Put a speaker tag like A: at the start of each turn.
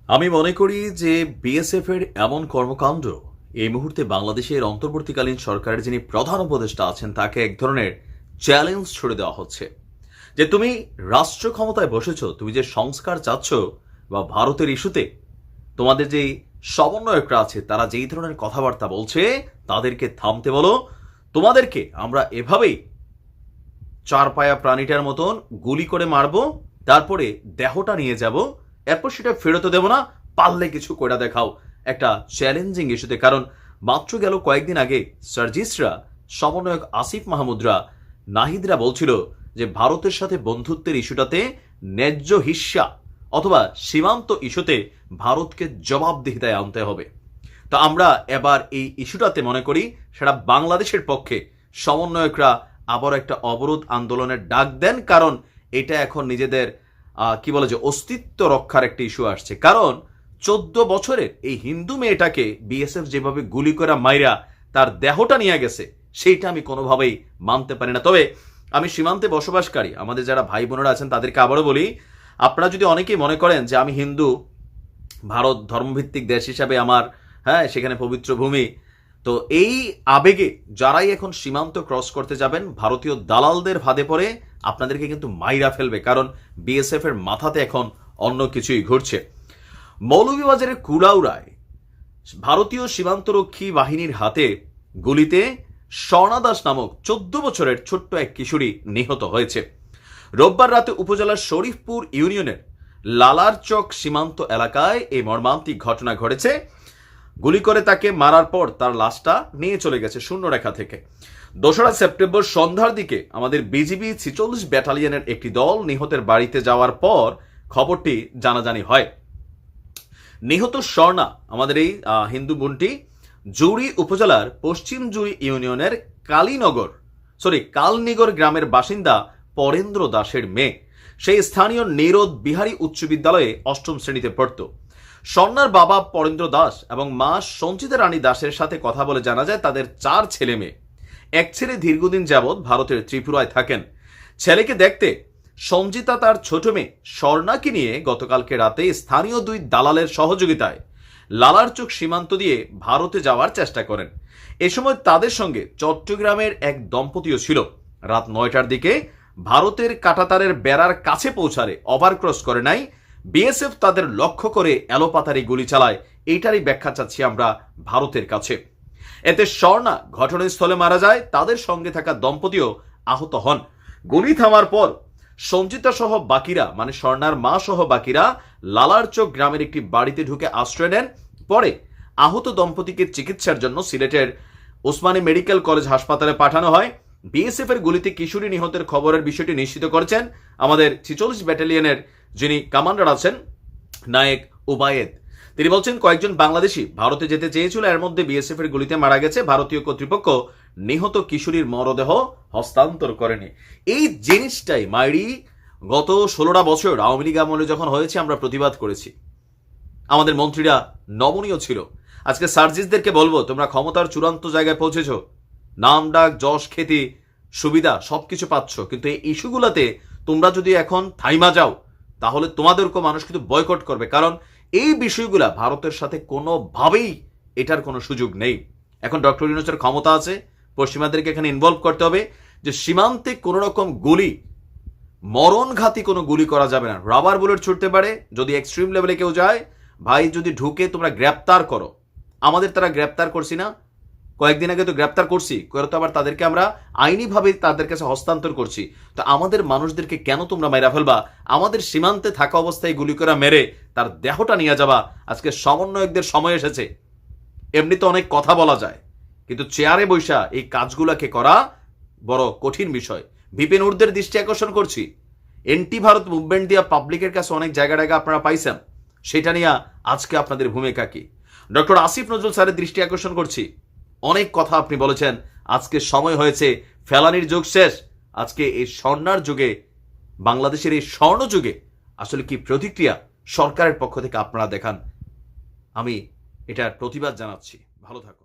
A: আমি মনে করি যে বিএসএফ এর এমন কর্মকাণ্ড এই মুহূর্তে বাংলাদেশের অন্তর্বর্তীকালীন সরকারের যিনি প্রধান উপদেষ্টা আছেন তাকে এক ধরনের চ্যালেঞ্জ ছুড়ে দেওয়া হচ্ছে যে তুমি রাষ্ট্র ক্ষমতায় বসেছো, তুমি যে সংস্কার চাচ্ছ বা ভারতের ইস্যুতে তোমাদের যে সমন্বয়করা আছে তারা যেই ধরনের কথাবার্তা বলছে তাদেরকে থামতে বলো। তোমাদেরকে আমরা এভাবেই চার পায়া প্রাণীটার মতন গুলি করে মারবো, তারপরে দেহটা নিয়ে যাব, এরপর সেটা ফেরত দেব না, পারলে কিছু করে দেখাও। একটা চ্যালেঞ্জিং ইস্যুতে, কারণ মাত্র গেল কয়েকদিন আগে সার্জিসরা, সমন্বয়ক আসিফ মাহমুদরা, নাহিদরা বলছিল যে ভারতের সাথে বন্ধুত্বের ইস্যুটাতে ন্যায্য হিস্সা অথবা সীমান্ত ইস্যুতে ভারতকে জবাবদিহিতায় আনতে হবে। তো আমরা এবার এই ইস্যুটাতে মনে করি সেটা বাংলাদেশের পক্ষে সমন্বয়করা আবার একটা অবরোধ আন্দোলনের ডাক দেন, কারণ এটা এখন নিজেদের কি বলে যে অস্তিত্ব রক্ষার একটা ইস্যু আসছে। কারণ 14 বছরের এই হিন্দু মেয়েটাকে বিএসএফ যেভাবে গুলি করে মাইরা তার দেহটা নিয়ে গেছে, সেইটা আমি কোনোভাবেই মানতে পারি না। তবে আমি সীমান্তে বসবাসকারী আমাদের যারা ভাই বোনেরা আছেন তাদেরকে আবারও বলি, আপনারা যদি অনেকেই মনে করেন যে আমি হিন্দু, ভারত ধর্মভিত্তিক দেশ হিসাবে আমার সেখানে পবিত্র ভূমি, তো এই আবেগে যারাই এখন সীমান্ত ক্রস করতে যাবেন ভারতীয় দালালদের ফাঁদে পড়ে আপনাদেরকে কিন্তু মাইরা ফেলবে, কারণ বিএসএফ এর মাথাতে এখন অন্য কিছুই ঘুরছে। মৌলভীবাজারের কুলাউড়ায় ভারতীয় সীমান্তরক্ষী বাহিনীর হাতে গুলিতে স্বর্ণা দাস নামক 14 বছরের ছোট্ট এক কিশোরী নিহত হয়েছে। রোববার রাতে উপজেলার শরীফপুর ইউনিয়নের লালারচক সীমান্ত এলাকায় এই মর্মান্তিক ঘটনা ঘটেছে। গুলি করে তাকে মারার পর তার লাশটা নিয়ে চলে গেছে শূন্যরেখা থেকে। 2রা সেপ্টেম্বর সন্ধ্যার দিকে আমাদের বিজিবি 46 ব্যাটালিয়নের একটি দল নিহতের বাড়িতে যাওয়ার পর খবরটি জানাজানি হয়। নিহত স্বর্ণা আমাদের এই হিন্দু বোনটি জুড়ি উপজেলার পশ্চিম জুড়ি ইউনিয়নের কালনিগর গ্রামের বাসিন্দা পরেন্দ্র দাসের মেয়ে। সেই স্থানীয় নিরোদ বিহারী উচ্চ বিদ্যালয়ে 8ম শ্রেণীতে পড়ত। স্বর্ণার বাবা পরেন্দ্র দাস এবং মা সঞ্চিতা রানী দাসের সাথে কথা বলে জানা যায় তাদের 4 ছেলে মেয়ে। এক ছেলে দীর্ঘদিন যাবৎ ভারতের ত্রিপুরায় থাকেন। ছেলেকে দেখতে সঞ্জিতা তার ছোট মেয়ে স্বর্ণাকে নিয়ে গতকালকে রাতে স্থানীয় 2 দালালের সহযোগিতায় লালারচক সীমান্ত দিয়ে ভারতে যাওয়ার চেষ্টা করেন। এ সময় তাদের সঙ্গে চট্টগ্রামের এক দম্পতিও ছিল। রাত 9টার দিকে ভারতের কাঁটাতারের বেড়ার কাছে পৌঁছারে ওভারক্রস করে নাই বিএসএফ তাদের লক্ষ্য করে এলোপাতারি গুলি চালায়। এইটারই ব্যাখ্যা চাচ্ছি আমরা ভারতের কাছে। এতে স্বর্ণা ঘটনাস্থলে মারা যায়, তাদের সঙ্গে থাকা দম্পতিও আহত হন। গুলি থামার পর সঞ্জিতা সহ বাকিরা, মানে স্বর্ণার মা সহ বাকিরা লালারচক গ্রামের একটি বাড়িতে ঢুকে আশ্রয় নেন। পরে আহত দম্পতিকে চিকিৎসার জন্য সিলেটের ওসমানী মেডিকেল কলেজ হাসপাতালে পাঠানো হয়। বিএসএফ এর গুলিতে কিশোরী নিহতের খবরের বিষয়টি নিশ্চিত করেছেন আমাদের 46 ব্যাটালিয়নের যিনি কমান্ডার আছেন নায়েক উবায়েদ। তিনি বলছেন কয়েকজন বাংলাদেশি ভারতে যেতে চেয়েছিল, এর মধ্যে বিএসএফ এর গুলিতে মারা গেছে। ভারতীয় কর্তৃপক্ষ নিহত কিশোরীর মরদেহ হস্তান্তর করেনি। এই জিনিসটাই মাইরি গত 16টা বছর আওয়ামী লীগ আমলে যখন হয়েছে আমরা প্রতিবাদ করেছি। আমাদের মন্ত্রীরা নমনীয় ছিল। আজকে সার্জিসদেরকে বলবো তোমরা ক্ষমতার চূড়ান্ত জায়গায় পৌঁছেছ, নাম ডাক যশ খ্যাতি সুবিধা সবকিছু পাচ্ছ, কিন্তু এই ইস্যুগুলোতে তোমরা যদি এখন থাইমা যাও তাহলে তোমাদেরকেও মানুষ কিন্তু বয়কট করবে, কারণ এই বিষয়গুলা ভারতের সাথে কোনোভাবেই এটার কোনো সুযোগ নেই। এখন ডক্টর ইউনূসের ক্ষমতা আছে, পশ্চিমাদেরকে এখানে ইনভলভ করতে হবে যে সীমান্তে কোনো রকম গুলি, মরণঘাতী কোনো গুলি করা যাবে না। রাবার বুলেট ছুটতে পারে, যদি এক্সট্রিম লেভেলে কেউ যায় ভাই, যদি ঢুকে তোমরা গ্রেপ্তার করো। আমাদের তারা গ্রেপ্তার করছি না, কয়েকদিন আগে তো গ্রেপ্তার করছি, করে তো আবার তাদেরকে আমরা আইনিভাবে তাদের কাছে হস্তান্তর করছি। তো আমাদের মানুষদেরকে কেন তোমরা মেরা ফেলবা? আমাদের সীমান্তে থাকা অবস্থায় গুলি করে মেরে তার দেহটা নিয়ে যাবা? আজকে সমন্বয়কদের সময় এসেছে। এমনি তো অনেক কথা বলা যায়, কিন্তু চেয়ারে বৈশা এই কাজগুলাকে করা বড় কঠিন বিষয়। বিপিন উর্দের দৃষ্টি আকর্ষণ করছি, এন্টি ভারত মুভমেন্ট দিয়া পাবলিকের কাছে অনেক জায়গা আপনারা পাইছেন, সেটা নিয়ে আজকে আপনাদের ভূমিকা কি? ডক্টর আসিফ নজরুল স্যারের দৃষ্টি আকর্ষণ করছি, অনেক কথা আপনি বলেছেন, আজকে সময় হয়েছে, ফেলানির যুগ শেষ। আজকে এই স্বর্ণার যুগে, বাংলাদেশের এই স্বর্ণ যুগে আসলে কি প্রতিক্রিয়া সরকারের পক্ষ থেকে আপনারা দেখান, আমি এটার প্রতিবাদ জানাচ্ছি। ভালো থাকুন।